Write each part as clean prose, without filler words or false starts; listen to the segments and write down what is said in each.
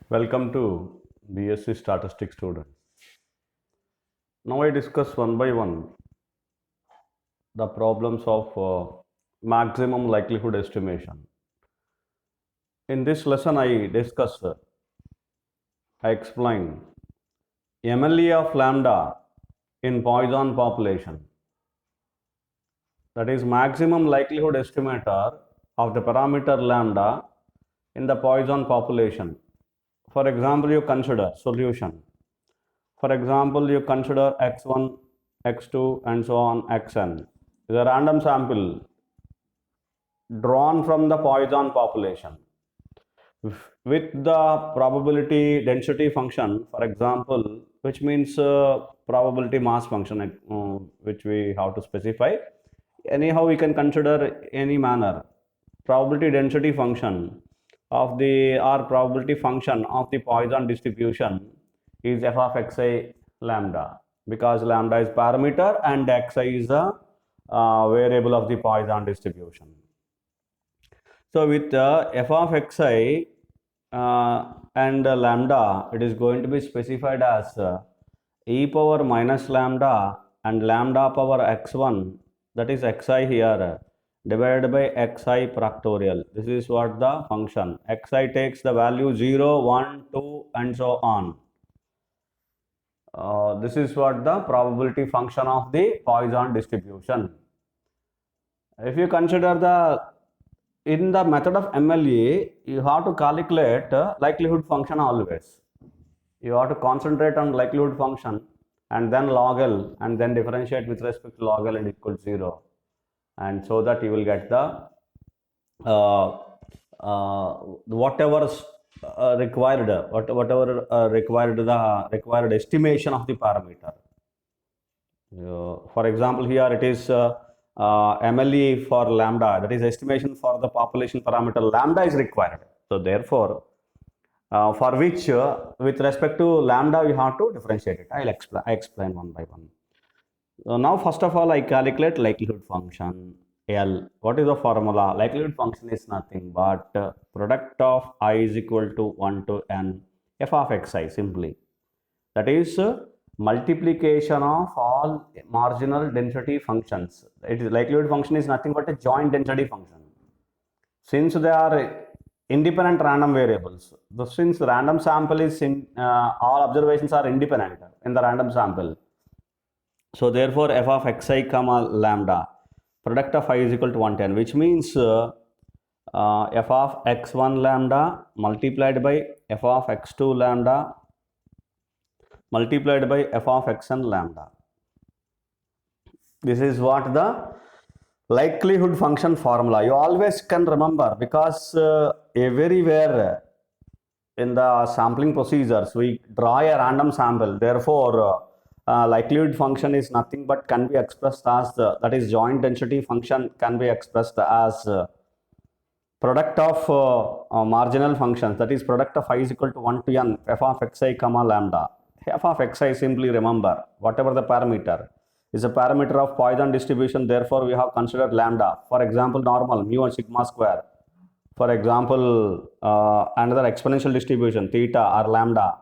Welcome to BSc Statistics students. Now I discuss one by one the problems of maximum likelihood estimation. In this lesson I discuss, I explain MLE of lambda in Poisson population, that is maximum likelihood estimator of the parameter lambda in the Poisson population. For example, you consider solution. For example, you consider x1, x2 and so on xn is a random sample drawn from the Poisson population with the probability density function, for example, which means probability mass function, which we have to specify. Anyhow, we can consider any manner probability density function of the or probability function of the Poisson distribution is f of xi lambda, because lambda is parameter and xi is a variable of the Poisson distribution. So with f of xi and lambda, it is going to be specified as e power minus lambda and lambda power x1, that is xi here, divided by xi factorial. This is what the function. Xi takes the value 0, 1, 2 and so on. This is what the probability function of the Poisson distribution. If you consider in the method of MLE, you have to calculate likelihood function always. You have to concentrate on likelihood function and then log L and then differentiate with respect to log L and equal to 0. And so that you will get the whatever required the required estimation of the parameter. For example, here it is MLE for lambda, that is estimation for the population parameter lambda is required. So therefore, for which with respect to lambda we have to differentiate it. I explain one by one. So now first of all I calculate likelihood function L. What is the formula? Likelihood function is nothing but product of I is equal to 1 to n f of xi simply. That is multiplication of all marginal density functions. It is likelihood function is nothing but a joint density function. Since they are independent random variables, since random sample is all observations are independent in the random sample, so therefore f of xi comma lambda product of I is equal to 1 to n, which means f of x1 lambda multiplied by f of x2 lambda multiplied by f of xn lambda. This is what the likelihood function formula. You always can remember, because everywhere in the sampling procedures we draw a random sample. Therefore, likelihood function is nothing but can be expressed as that is joint density function can be expressed as product of marginal functions, that is product of I is equal to 1 to n f of xi comma lambda. F of xi, simply remember, whatever the parameter is a parameter of Poisson distribution, therefore we have considered lambda. For example, normal mu and sigma square. For example, another exponential distribution theta or lambda,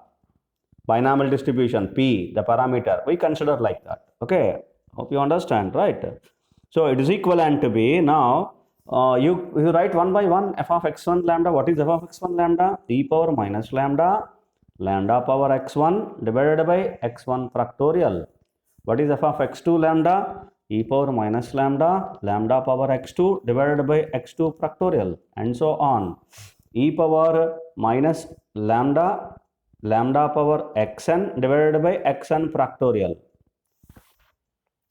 binomial distribution p, the parameter we consider like that. Okay, hope you understand, right? So it is equivalent to be, now you write one by one f of x1 lambda. What is f of x1 lambda? E power minus lambda lambda power x1 divided by x1 factorial. What is f of x2 lambda? E power minus lambda lambda power x2 divided by x2 factorial, and so on. E power minus lambda lambda power xn divided by xn factorial,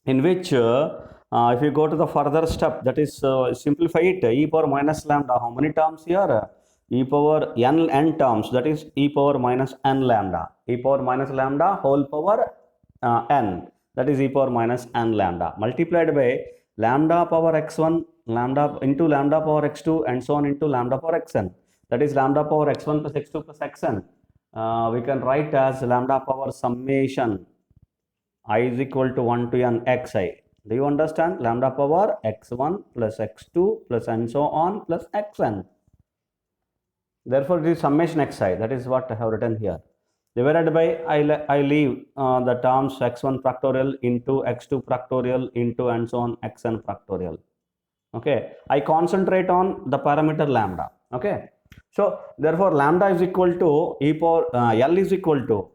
in which if you go to the further step, that is simplify it, e power minus lambda, how many terms here? E power n terms, that is e power minus n lambda, e power minus lambda whole power n, that is e power minus n lambda, multiplied by lambda power x1 lambda into lambda power x2 and so on into lambda power xn, that is lambda power x1 plus x2 plus xn. We can write as lambda power summation I is equal to 1 to n xi. Do you understand? Lambda power x1 plus x2 plus and so on plus xn. Therefore, it is summation xi. That is what I have written here. Divided by, I leave the terms x1 factorial into x2 factorial into and so on xn factorial. Okay, I concentrate on the parameter lambda. Okay, so therefore lambda is equal to e power L is equal to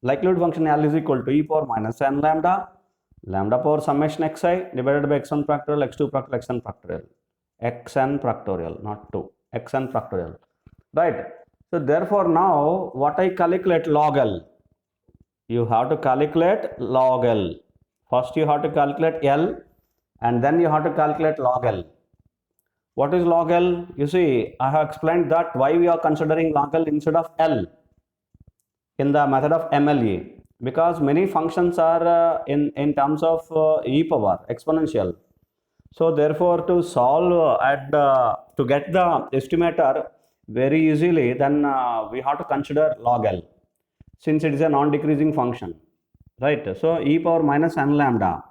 likelihood function L is equal to e power minus n lambda, lambda power summation xi divided by x1 factorial, x2 factorial, xn factorial, xn factorial, not 2, xn factorial, right? So therefore now what I calculate log L, you have to calculate log L. First you have to calculate L and then you have to calculate log L. What is log L? You see, I have explained that why we are considering log L instead of L in the method of MLE, because many functions are in terms of e power exponential. So therefore to solve to get the estimator very easily, then we have to consider log L, since it is a non-decreasing function, right? So e power minus n lambda.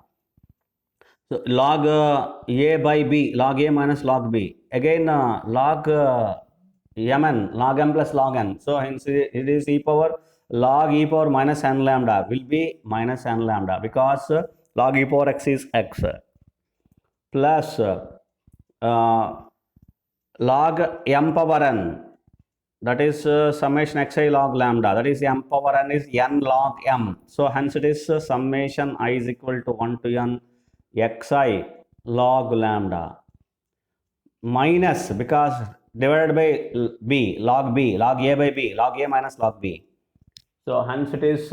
So log a by b, log a minus log b. Again log mn, log m plus log n. So hence it is e power log e power minus n lambda will be minus n lambda, because log e power x is x, plus log m power n, that is summation xi log lambda, that is m power n is n log m. So hence it is summation I is equal to 1 to n xi log lambda minus, because divided by b, log a by b, log a minus log b. So hence it is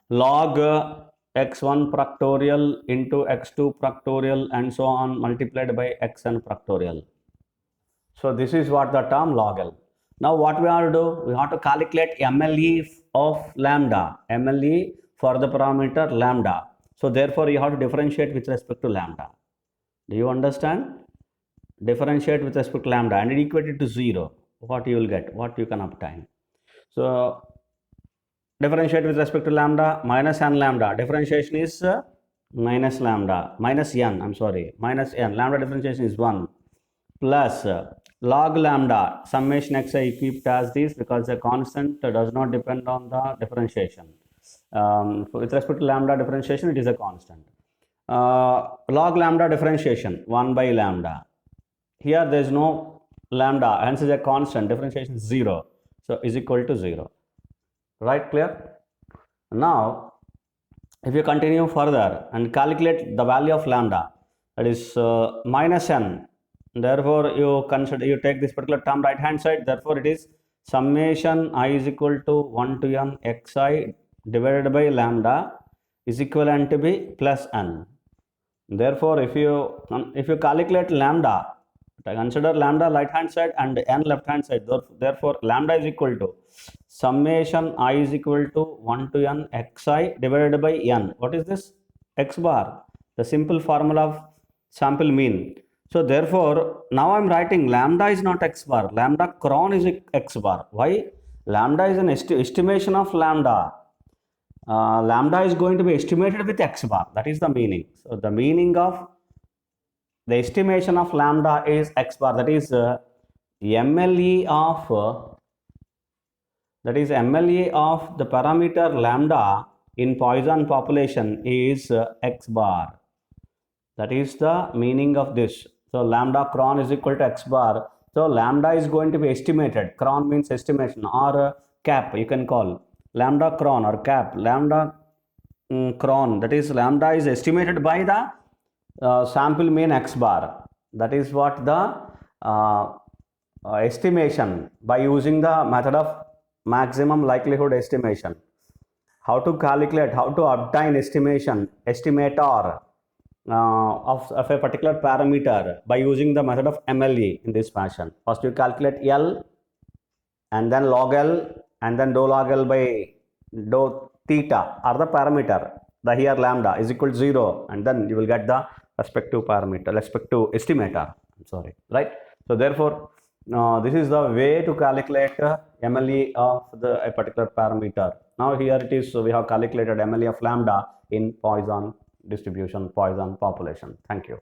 log x1 factorial into x2 factorial and so on multiplied by xn factorial. So this is what the term log L. Now what we have to do? We have to calculate MLE of lambda, MLE for the parameter lambda. So therefore you have to differentiate with respect to lambda. Do you understand? Differentiate with respect to lambda and equate it to 0. What you will get, what you can obtain. So differentiate with respect to lambda, minus n lambda. Differentiation is minus lambda, minus n, I'm sorry, minus n. Lambda differentiation is 1, plus log lambda, summation xi, keep it as this because the constant does not depend on the differentiation. With respect to lambda differentiation, it is a constant. Log lambda differentiation, 1 by lambda. Here there is no lambda, hence is a constant, differentiation is 0. So is equal to 0. Right, clear? Now, if you continue further and calculate the value of lambda, that is minus n. Therefore, you take this particular term right hand side. Therefore, it is summation I is equal to 1 to n xi divided by lambda is equivalent to be plus n. Therefore, if you calculate lambda, consider lambda right hand side and n left hand side. Therefore, lambda is equal to summation I is equal to 1 to n xi divided by n. What is this? X bar, the simple formula of sample mean. So therefore, now I am writing lambda is not x bar, lambda cron is x bar. Why? Lambda is an estimation of lambda. Lambda is going to be estimated with x bar. That is the meaning. So the meaning of the estimation of lambda is x bar. That is MLE of the parameter lambda in Poisson population is x bar. That is the meaning of this. So lambda cron is equal to x bar. So lambda is going to be estimated. Cron means estimation, or cap you can call. Lambda cron or cap. Lambda cron, that is lambda is estimated by the sample mean x bar. That is what the estimation by using the method of maximum likelihood estimation. How to calculate, how to obtain estimator of a particular parameter by using the method of MLE in this fashion. First you calculate L and then log L and then dou log L by dou theta are the parameter. The here lambda is equal to 0 and then you will get the respective parameter, respective estimator. I'm sorry, right? So therefore, this is the way to calculate MLE of a particular parameter. Now here it is, so we have calculated MLE of lambda in Poisson distribution, Poisson population. Thank you.